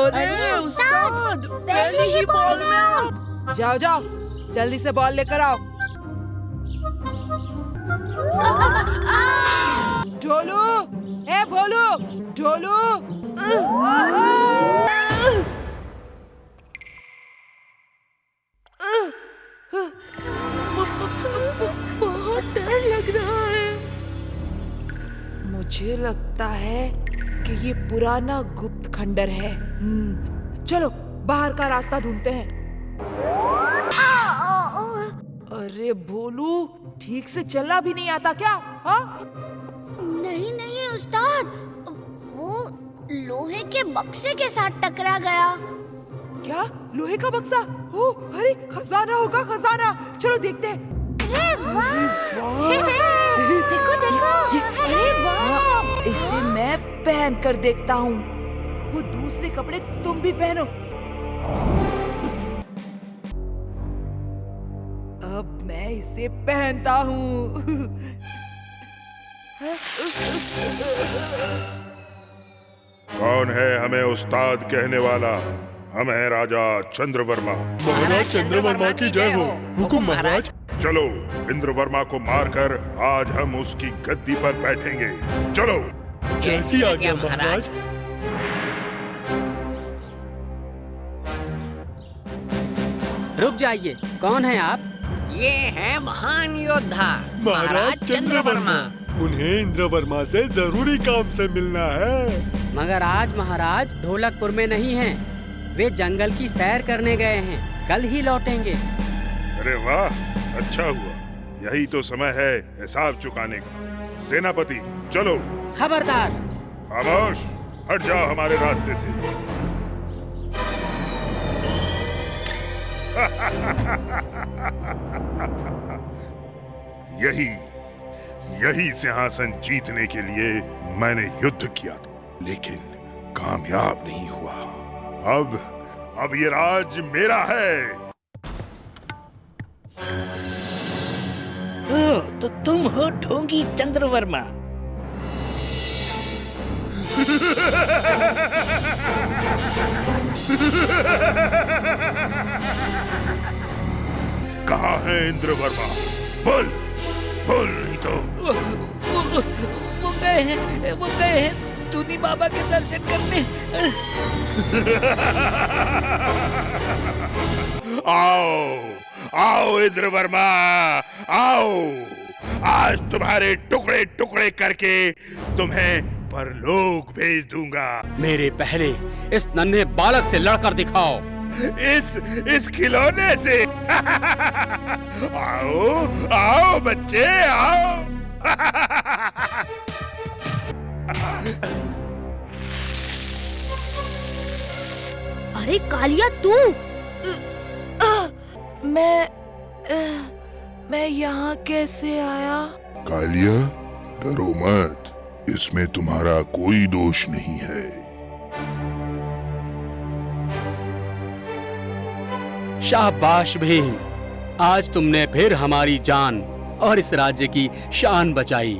अरे उस्ताद, पहले ही बॉल में आउट। जाओ जाओ, जल्दी से बॉल लेकर आओ। ढोलू, ए भोलू, ढोलू। बहुत डर लग रहा है। मुझे लगता है कि ये पुराना गुप्त खंडर है। चलो बाहर का रास्ता ढूंढते हैं। अरे भोलू, ठीक से चलना भी नहीं आता क्या? हाँ? नहीं नहीं उस्ताद, वो लोहे के बक्से के साथ टकरा गया। क्या लोहे का बक्सा? ओ, अरे खजाना होगा, खजाना। चलो देखते हैं। अरे वाह! देखो देखो, अरे वाह! इसे मैं पहन कर देखता हूँ। वो दूसरे कपड़े तुम भी पहनो। अब मैं इसे पहनता हूँ। कौन है हमें उस्ताद कहने वाला? हम हैं राजा चंद्रवर्मा। महाराज चंद्रवर्मा की जय हो। हुकुम महाराज। चलो इंद्रवर्मा को मारकर आज हम उसकी गद्दी पर बैठेंगे। चलो। जैसी आज्ञा महाराज। रुक जाइए, कौन है आप? ये है महान योद्धा महाराज चंद्रवर्मा। उन्हें इंद्रवर्मा से जरूरी काम से मिलना है। मगर आज महाराज ढोलकपुर में नहीं हैं। वे जंगल की सैर करने गए हैं, कल ही लौटेंगे। अरे वाह, अच्छा हुआ। यही तो समय है हिसाब चुकाने का। सेनापति चलो। खबरदार। खामोश, हट जाओ हमारे रास्ते से। यही सिंहासन जीतने के लिए मैंने युद्ध किया था, लेकिन कामयाब नहीं हुआ। अब ये राज मेरा है। तो तुम हो ढोंगी चंद्रवर्मा। कहाँ है इंद्रवर्मा? बोल बोल, नहीं तो। वो गए हैं टूनी बाबा के दर्शन करने। आओ इंद्रवर्मा, आओ। आज तुम्हारे टुकड़े टुकड़े करके तुम्हें परलोक भेज दूंगा। मेरे पहले इस नन्हे बालक से लड़कर दिखाओ। इस खिलौने से। आओ बच्चे, आओ। अरे कालिया, तू? मैं यहाँ कैसे आया? कालिया, डरो मत, इसमें तुम्हारा कोई दोष नहीं है। शाबाश भीम, आज तुमने फिर हमारी जान और इस राज्य की शान बचाई।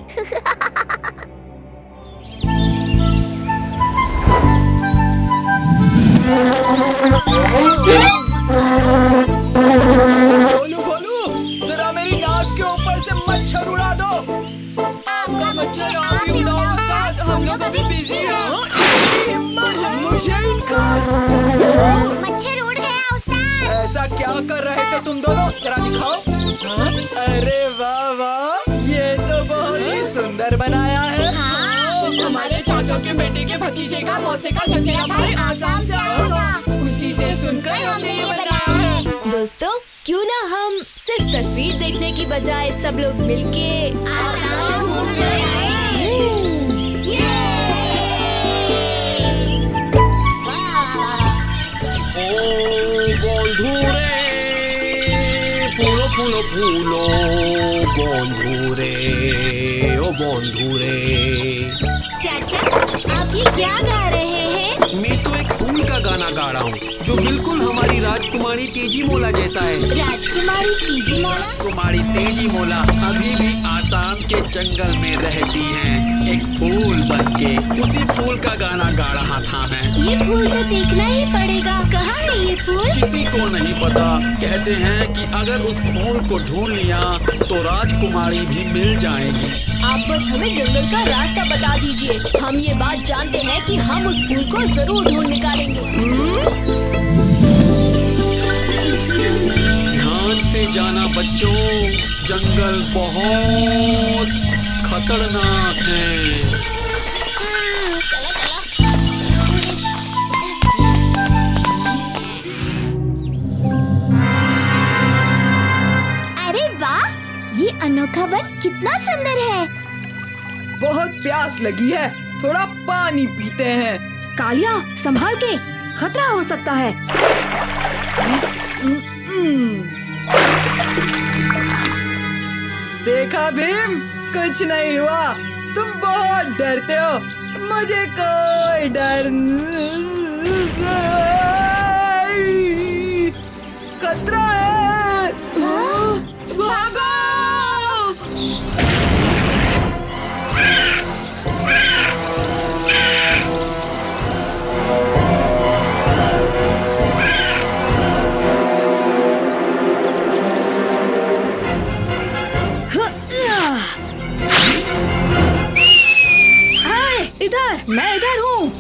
भोलू, जरा मेरी नाक के ऊपर से मच्छर उड़ा दो। आपका मच्छर आप ही उड़ाओ उस्ताद, हम लोग अभी बिजी हैं। मुझे इनकार। मच्छर उड़ गया उस्ताद। ऐसा क्या कर रहे थे तुम दोनों? जरा दिखाओ। हाँ? अरे वाह वाह, ये तो बहुत ही सुंदर बनाया है। हमारे चाचा के बेटे के भतीजे का मौसे का चचेरा भाई आसाम से आया था, उसी से सुनकर हमने ये बनाया है। दोस्तों, क्यों ना हम सिर्फ तस्वीर देखने की बजाय सब लोग मिलके आसाम घूम कर आए। फूलो फूलो बंधुरे, ओ बंधुरे। चाचा, आप ये क्या गा रहे हैं? मैं तो एक फूल का गाना बता रहा हूँ, जो बिल्कुल हमारी राजकुमारी तेजी मोला जैसा है। राजकुमारी तीजी मोला? कुमारी तेजी मोला अभी भी आसाम के जंगल में रहती हैं, एक फूल बनके। उसी फूल का गाना गा रहा था मैं। ये फूल तो देखना ही पड़ेगा। कहाँ है ये फूल? किसी को नहीं पता। कहते हैं कि अगर उस फूल को ढूंढ लिया तो राजकुमारी भी मिल जाएगी। आप बस हमें जंगल का रास्ता बता दीजिए। हम ये बात जानते हैं कि हम उस फूल को जरूर ढूंढ निकालेंगे। ध्यान से जाना बच्चों, जंगल बहुत खतरनाक है। अरे वाह, ये अनोखा वन कितना सुंदर है। बहुत प्यास लगी है, थोड़ा पानी पीते हैं। कालिया, संभाल के, खतरा हो सकता है। देखा भीम, कुछ नहीं हुआ। तुम बहुत डरते हो, मुझे कोई डर नहीं। खतरा है, भागो! इधर, मैं इधर हूँ।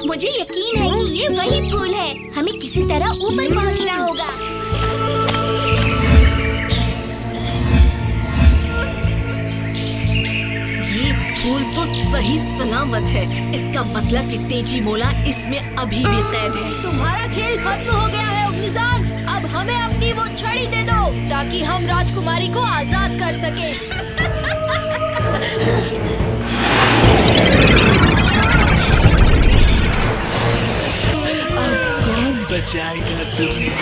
मुझे यकीन है कि ये वही फूल है। हमें किसी तरह ऊपर पहुंचना होगा। ये फूल तो सही सलामत है। इसका मतलब कि तेजी मोला इसमें अभी भी कैद है। तुम्हारा खेल खत्म हो गया है उग्निजान। अब हमें अपनी वो छड़ी दे दो ताकि हम राजकुमारी को आजाद कर सके। अब कौन बचाएगा तुम्हें?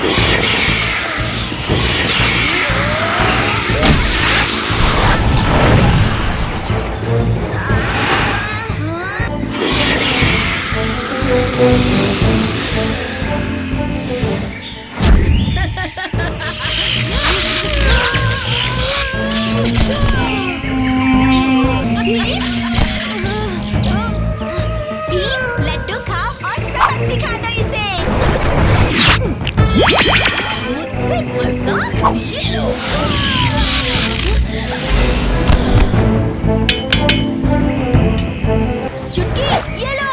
लड्डू खाओ और सबक सिखा दो इसे। मुझसे मजाक? ये लो। चुटकी, ये लो।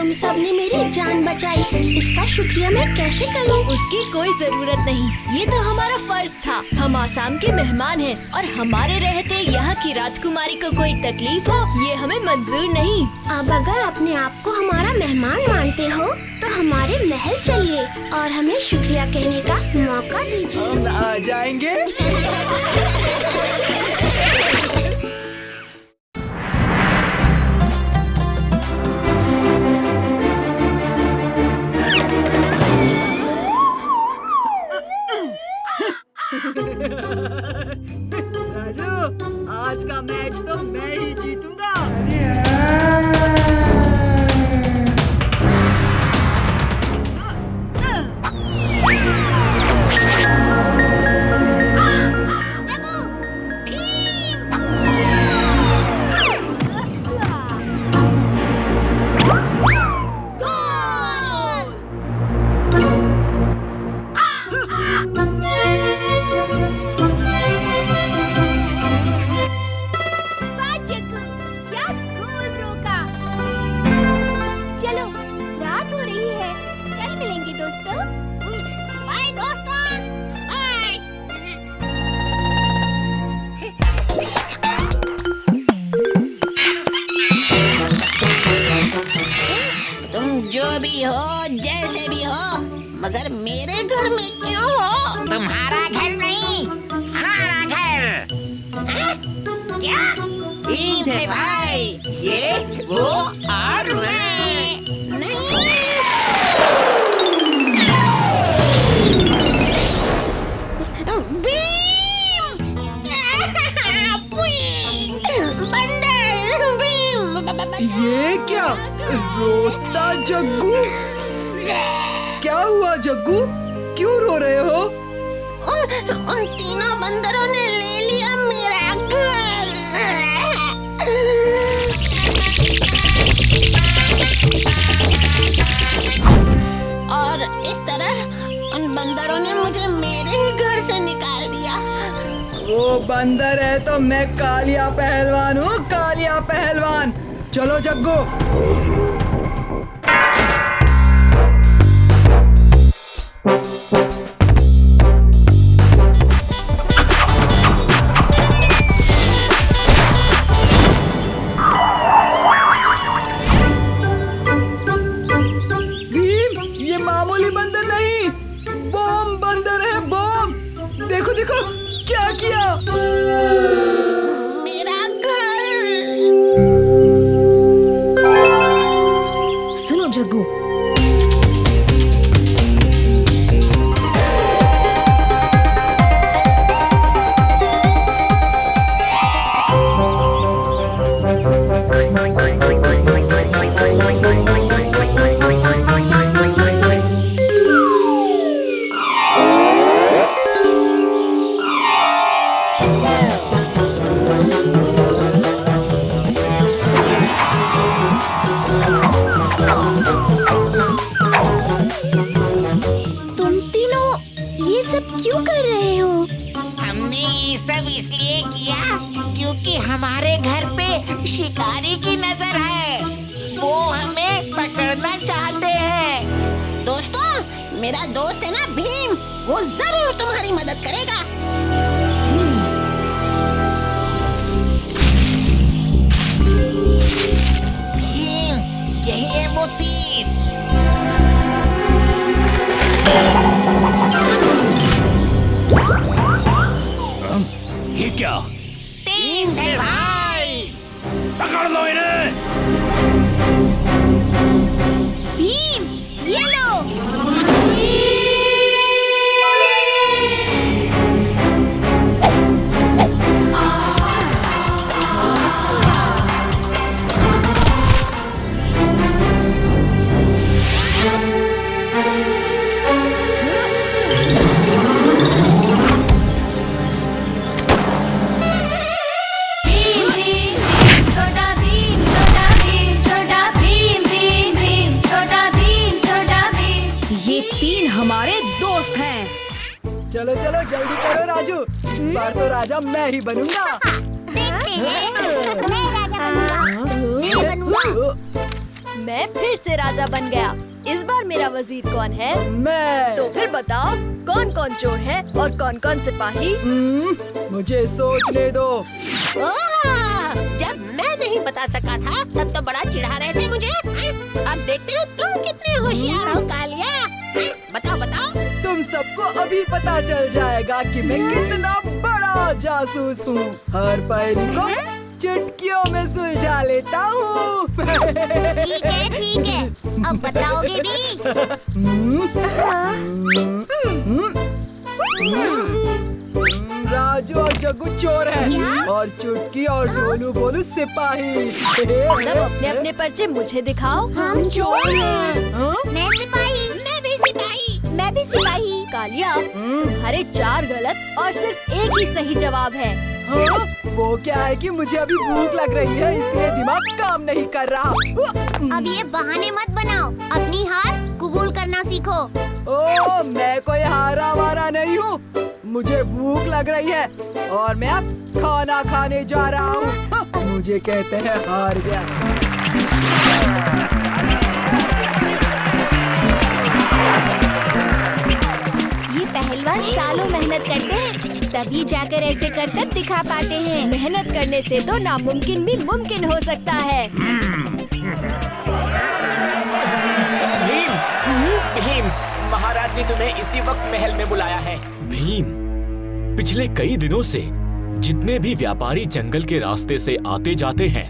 तुम सब ने मेरी जान बचाई। इसका शुक्रिया मैं कैसे करूं? उसकी कोई जरूरत नहीं, ये तो हमारा फर्ज था। हम आसाम के मेहमान हैं और हमारे रहते यहाँ की राजकुमारी को कोई तकलीफ हो ये हमें मंजूर नहीं। अब अगर अपने आप को हमारा मेहमान मानते हो तो हमारे महल चलिए और हमें शुक्रिया कहने का मौका दीजिए। हम आ जाएंगे। राजू, आज का मैच तो मैं ही जीतूंगा। जो भी हो, जैसे भी हो, मगर मेरे घर में क्यों हो? तुम्हारा घर नहीं, हमारा घर। क्या? ईद है भाई, ये वो और मैं। नहीं। ये क्या? रोता जग्गू? क्या हुआ जग्गू? क्यों रो रहे हो? उन तीनों बंदरों ने ले लिया मेरा घर। और इस तरह उन बंदरों ने मुझे मेरे ही घर से निकाल दिया। वो बंदर है तो मैं कालिया पहलवान हूँ, कालिया पहलवान। चलो जग्गू। भीम, ये मामूली बंदर नहीं, बॉम्ब बंदर है, बॉम्ब। देखो देखो क्या किया। मेरा घर। सुनो जग्गू, तुम तीनों ये सब क्यों कर रहे हो? हमने ये सब इसलिए किया क्योंकि हमारे घर पे शिकारी की नजर है। वो हमें पकड़ना चाहते हैं। दोस्तों, मेरा दोस्त है ना भीम, वो जरूर तुम्हारी मदद करेगा। भीम, यही है वो तीर। ये क्या? तीर थे भाई। पकड़ लो इन्हें। भीम, ये लो। चलो चलो जल्दी करो राजू, इस बार तो राजा मैं ही बनूंगा। देखते हैं, मैं राजा बनूंगा। मैं बनूंगा। मैं फिर से राजा बन गया। इस बार मेरा वजीर कौन है? मैं। तो फिर बताओ कौन कौन चोर है और कौन कौन सिपाही? मुझे सोचने दो। जब मैं नहीं बता सका था तब तो बड़ा चिढ़ा रहे थे मुझे। अब देखते हो तुम कितने होशियार हो कालिया। बताओ बताओ। तुम सबको अभी पता चल जाएगा कि मैं कितना बड़ा जासूस हूँ। हर पहेली को चुटकियों में सुलझा लेता हूँ। ठीक है अब बताओगे भी? राजू और जग्गू चोर हैं और चुटकी और डोलू बोलू सिपाही। सब अपने अपने पर्चे मुझे दिखाओ। हम चोर हैं। मैं सिपाही। मैं भी सिपाही। मैं भी सिपाही। कालिया, तुम्हारे 4 गलत और सिर्फ एक ही सही जवाब है। हाँ? वो क्या है कि मुझे अभी भूख लग रही है इसलिए दिमाग काम नहीं कर रहा। अब ये बहाने मत बनाओ, अपनी हार कबूल करना सीखो। ओ, मैं कोई हारा वारा नहीं हूँ। मुझे भूख लग रही है और मैं अब खाना खाने जा रहा हूँ। मुझे कहते हैं हार गया। ये पहलवान सालों मेहनत करते हैं तभी जाकर ऐसे कर दिखा पाते हैं। मेहनत करने से तो नामुमकिन भी मुमकिन हो सकता है। भीम, महाराज ने तुम्हें इसी वक्त महल में बुलाया है। भीम, पिछले कई दिनों से जितने भी व्यापारी जंगल के रास्ते से आते जाते हैं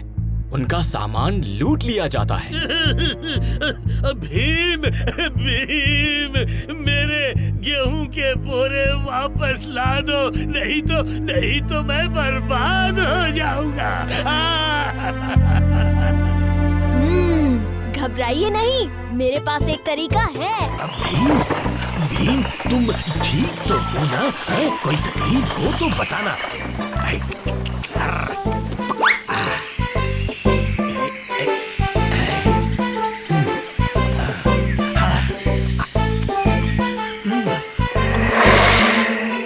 उनका सामान लूट लिया जाता है। भीम, भीम, मेरे गेहूं के बोरे वापस ला दो, नहीं तो मैं बर्बाद हो जाऊंगा। घबराइए नहीं, मेरे पास एक तरीका है। भीम, तुम ठीक तो हो ना? कोई तकलीफ हो तो बताना।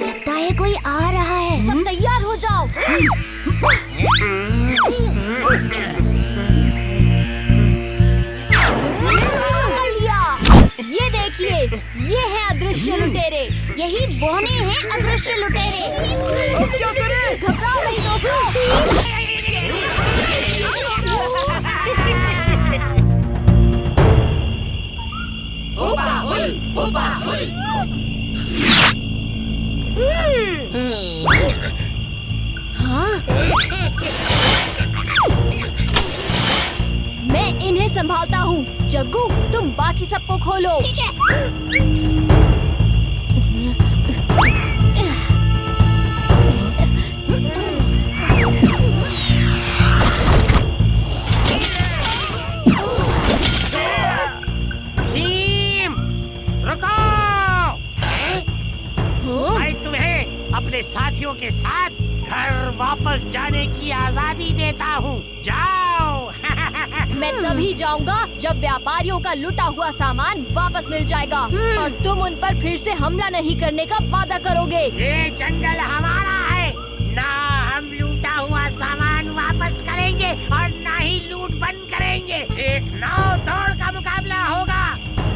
लगता है कोई आ रहा है। सब तैयार हो जाओ। ये देखिए, ये है अदृश्य लुटेरे। यही बोने हैं अदृश्य लुटेरे। अब क्या करें? घबराओ नहीं दोस्तों। मैं इन्हें संभालता हूँ। जग्गू, तुम बाकी सबको खोलो। ठीक है। भीम, रुको! मैं तुम्हें अपने साथियों के साथ घर वापस जाने की आजादी देता हूँ। जाओ। मैं तभी जाऊंगा जब व्यापारियों का लुटा हुआ सामान वापस मिल जाएगा और तुम उन पर फिर से हमला नहीं करने का वादा करोगे। ये जंगल हमारा है, ना हम लूटा हुआ सामान वापस करेंगे और ना ही लूट बंद करेंगे। एक नाव दौड़ का मुकाबला होगा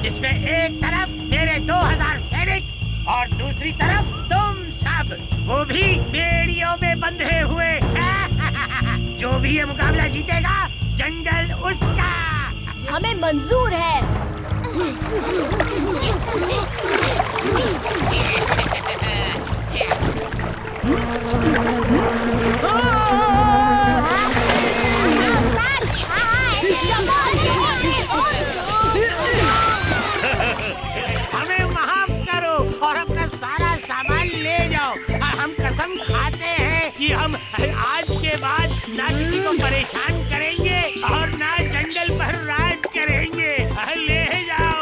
जिसमें एक तरफ मेरे 2000 सैनिक और दूसरी तरफ तुम सब, वो भी बेड़ियों में बंधे हुए। जो भी ये मुकाबला जीतेगा जंगल उसका। हमें मंजूर है। हमें माफ करो और अपना सारा सामान ले जाओ। हम कसम खाते हैं कि हम आज के बाद ना किसी को परेशान करेंगे और ना जंगल पर राज करेंगे। ले जाओ।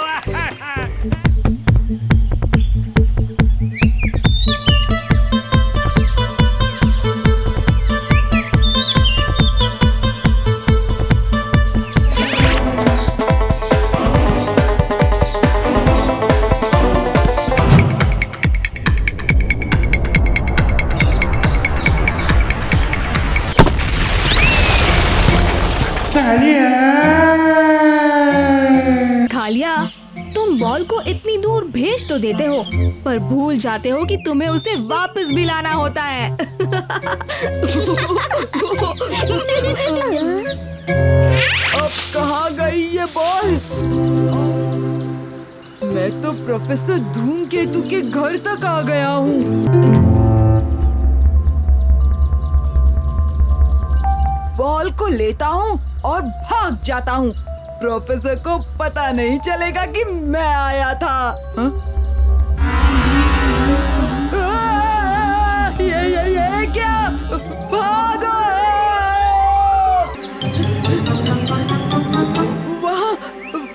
कालिया, तुम बॉल को इतनी दूर भेज तो देते हो, पर भूल जाते हो कि तुम्हें उसे वापस भी लाना होता है। अब कहाँ गई ये बॉल? मैं तो प्रोफेसर धूमकेतु के घर तक आ गया हूँ। बॉल को लेता हूँ और भाग जाता हूँ। प्रोफेसर को पता नहीं चलेगा कि मैं आया था। हाँ? ये क्या? भागो!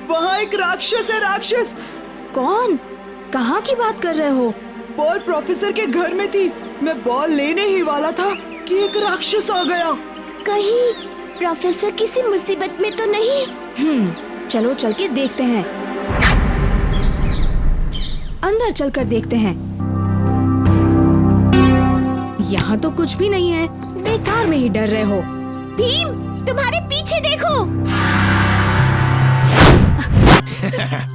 वहाँ एक राक्षस है। राक्षस कौन? कहाँ की बात कर रहे हो? बॉल प्रोफेसर के घर में थी। मैं बॉल लेने ही वाला था कि एक राक्षस आ गया। कहीं प्रोफेसर किसी मुसीबत में तो नहीं? चलो चल के देखते हैं। अंदर चलकर देखते हैं। यहाँ तो कुछ भी नहीं है। बेकार में ही डर रहे हो। भीम, तुम्हारे पीछे देखो।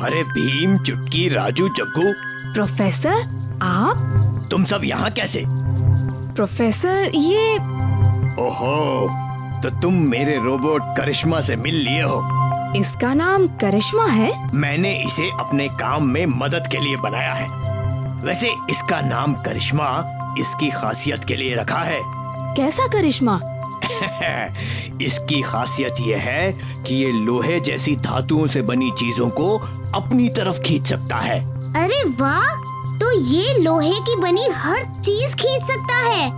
अरे भीम, चुटकी, राजू, जग्गू। प्रोफेसर, आप? तुम सब यहाँ कैसे? प्रोफेसर, ये... ओहो, तो तुम मेरे रोबोट करिश्मा से मिल लिए हो। इसका नाम करिश्मा है? मैंने इसे अपने काम में मदद के लिए बनाया है। वैसे इसका नाम करिश्मा इसकी खासियत के लिए रखा है। कैसा करिश्मा? इसकी खासियत यह है कि ये लोहे जैसी धातुओं से बनी चीजों को अपनी तरफ खींच सकता है। अरे वाह, तो ये लोहे की बनी हर चीज खींच सकता है?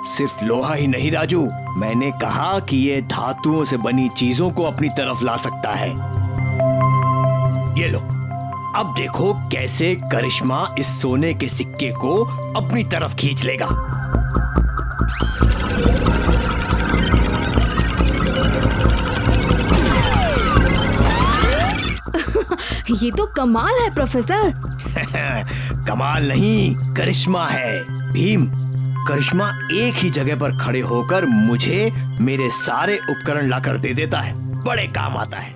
सिर्फ लोहा ही नहीं राजू, मैंने कहा कि ये धातुओं से बनी चीजों को अपनी तरफ ला सकता है। ये लो, अब देखो कैसे करिश्मा इस सोने के सिक्के को अपनी तरफ खींच लेगा। ये तो कमाल है प्रोफेसर। कमाल नहीं, करिश्मा है। भीम, करिश्मा एक ही जगह पर खड़े होकर मुझे मेरे सारे उपकरण लाकर दे देता है। बड़े काम आता है।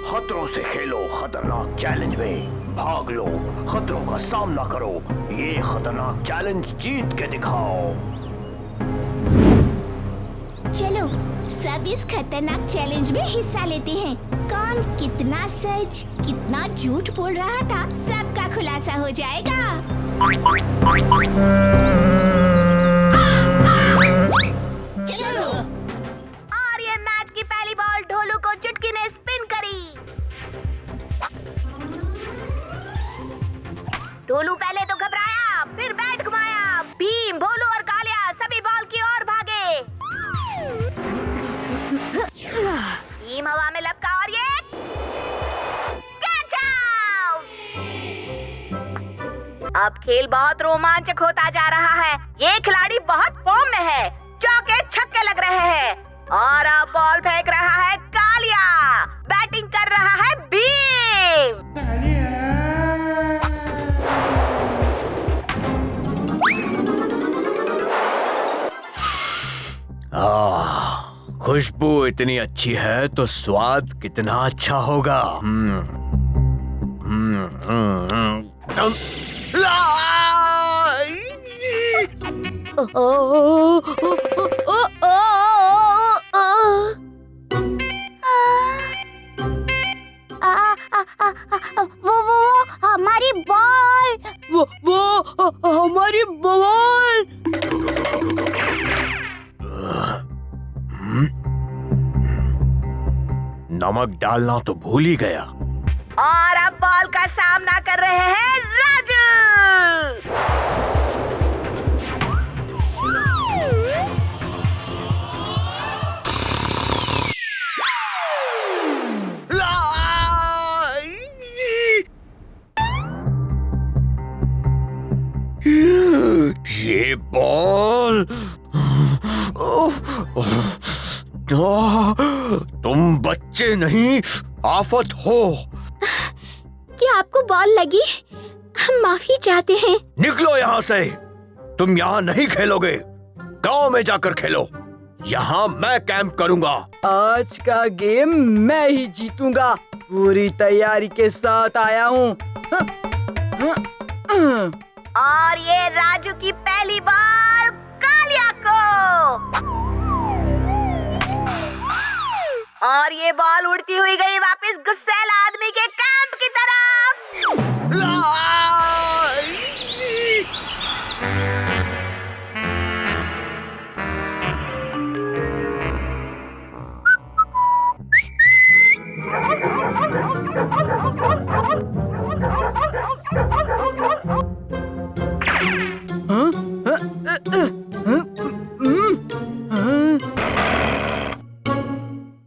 खतरों से खेलो खतरनाक चैलेंज में भाग लो, खतरों का सामना करो, ये खतरनाक चैलेंज जीत के दिखाओ। चलो सब इस खतरनाक चैलेंज में हिस्सा लेते हैं। कौन कितना सच कितना झूठ बोल रहा था, सबका खुलासा हो जाएगा। चलो। और ये मैच की पहली बॉल ढोलू को चुटकी ने स्पिन करी। ढोलू पहले तो घबराया, फिर बैट घुमाया। भीम, भोलू और कालिया सभी बॉल की ओर भागे। भीम हवा में लपका और ये कैच आउट। अब खेल बहुत रोमांचक होता जा रहा है। ये खिलाड़ी बहुत फॉर्म में है, चौके छक्के लग रहे हैं। और अब बॉल फेंक रहा है कालिया, बैटिंग कर रहा है भीम। खुशबू इतनी अच्छी है तो स्वाद कितना अच्छा होगा। वो हमारी बॉल। वो हमारी बॉल। नमक डालना तो भूल ही गया। और अब बॉल का सामना कर रहे हैं राजू। ये बॉल, तुम बच्चे नहीं आफत हो। क्या आपको बॉल लगी? हम माफी चाहते हैं। निकलो यहाँ से, तुम यहाँ नहीं खेलोगे, गांव में जाकर खेलो। यहाँ मैं कैंप करूँगा। आज का गेम मैं ही जीतूंगा। पूरी तैयारी के साथ आया हूँ। और ये राजू की पहली बॉल कालिया को, और ये बॉल उड़ती हुई गई वापस गुस्सैल आदमी के कैंप की तरफ।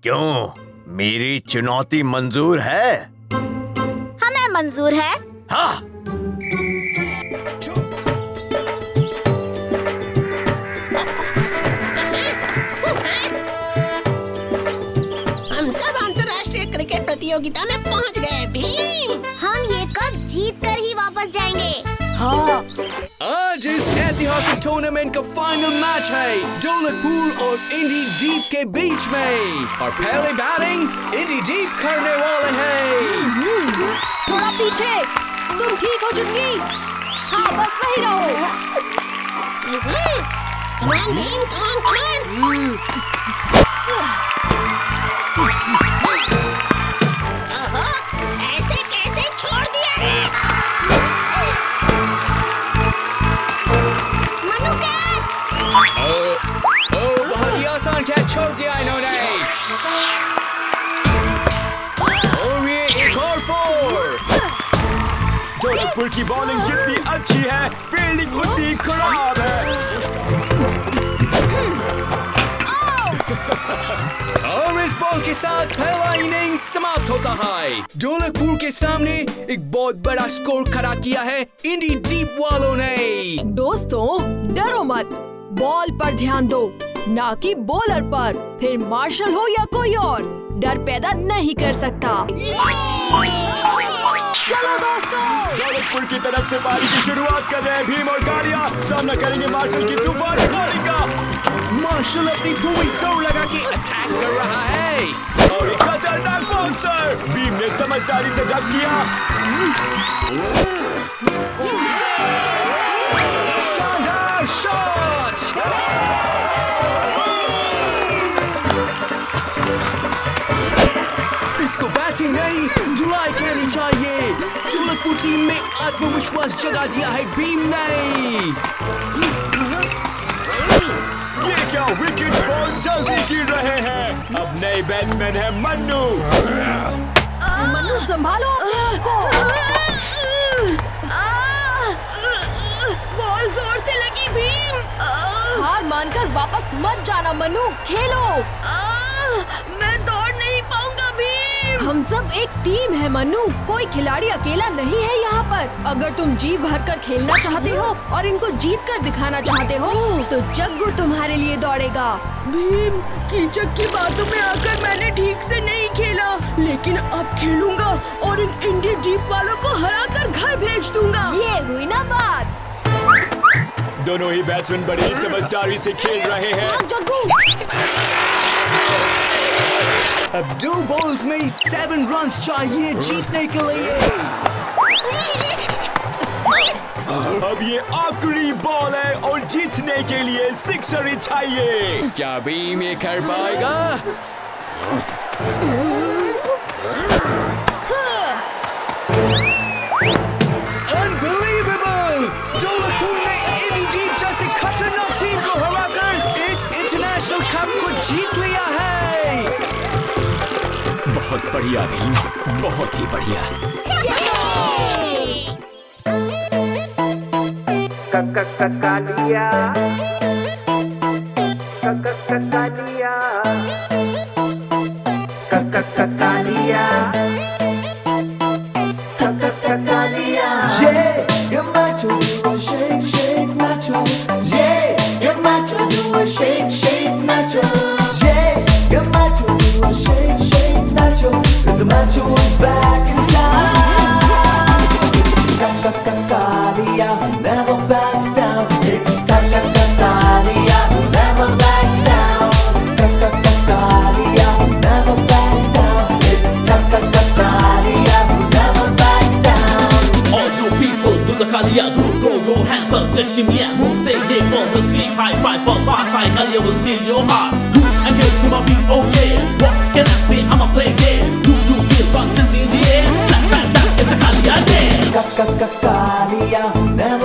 क्यों, मेरी चुनौती मंजूर है? हमें मंजूर है। हाँ। हम सब अंतर्राष्ट्रीय क्रिकेट प्रतियोगिता में पहुंच गए भीम। हम ये कप जीत कर ही वापस जाएंगे। हाँ। आज इस ऐतिहासिक टूर्नामेंट का फाइनल मैच है ढोलकपुर और इंडी डीप के बीच में, और पहले बैटिंग इंडी डीप करने वाले हैं। थोड़ा पीछे, तुम ठीक हो चुकी? हाँ, बस वही रहो। Come on, Bhim, come on. ओहो, ऐसे कैसे छोड़ दिया है? मनु कैच। बहुत ही आसान कैच छोड़ दिया इन्होंने। और ये एक और 4। ढोलकपुर की बॉलिंग जितनी अच्छी है, फील्डिंग उतनी खराब है। और इस बॉल के साथ पहला इनिंग समाप्त होता है। ढोलकपुर के सामने एक बहुत बड़ा स्कोर खड़ा किया है इंडी डीप वालों ने। दोस्तों, डरो मत, बॉल पर ध्यान दो, ना कि बॉलर पर। फिर मार्शल हो या कोई और, डर पैदा नहीं कर सकता। चलो दोस्तों, ढोलकपुर की तरफ से पारी की शुरुआत कर रहे हैं भीम और कालिया। सामना करेंगे मार्शल की तूफानी बॉलिंग का। मार्शल अपनी पूरी जोर लगा के अटैक कर रहा है, और एक खतरनाक बाउंसर भीम ने समझदारी से डक किया। शानदार शॉट। इसको बैटिंग नहीं, धुलाई करनी चाहिए। ढोलकपुर टीम में आत्मविश्वास जगा दिया है भीम ने। ये क्या विकेट बॉल जल्दी गिर रहे हैं। अब नए बैट्समैन है मन्नू। मनु, संभालो अपने आप को। बॉल जोर से लगी भीम। हार मानकर वापस मत जाना मनु, खेलो। मैं दौड़ नहीं पाऊंगा भीम। हम सब एक टीम है मनु, कोई खिलाड़ी अकेला नहीं है यहाँ पर। अगर तुम जी भरकर खेलना चाहते हो और इनको जीत कर दिखाना चाहते हो, तो जग्गू तुम्हारे लिए दौड़ेगा। भीम, कीचक की बातों में आकर मैंने ठीक से नहीं खेला, लेकिन अब खेलूंगा और इन इंडी डीप वालों को हराकर घर भेज दूंगा। ये हुई ना बात। दोनों ही बैट्समैन बड़ी समझदारी से खेल रहे हैं। जग्गू, अब 2 बॉल्स में 7 रन्स चाहिए जीतने के लिए। अब ये आखिरी बॉल है और जीतने के लिए 6 ही चाहिए। क्या भीम ये कर पाएगा? Unbelievable! ढोलकपुर ने इंडी डीप जैसे खतरनाक टीम को हराकर इस इंटरनेशनल कप को जीत लिया है। बहुत बढ़िया भीम, बहुत ही बढ़िया। Kaliya, Kaliya, Kaliya, Kaliya. Yeah, you're macho, you a shake, shake, macho. Yeah, you're macho, you a shake, shake, macho. Yeah, you're macho, you a shake, shake, macho. 'Cause the macho is back in town. Kalia, never backs down. It's Kalia, never backs down. shimmy yeah, move say yeah, for the street, high five for spot, I Kalia will steal your hearts. I'm here to my beat, oh yeah. What can I say? I'ma play game. Do you feel fun? This in the air? Black, black, black, it's a Kalia dance. Kalia, never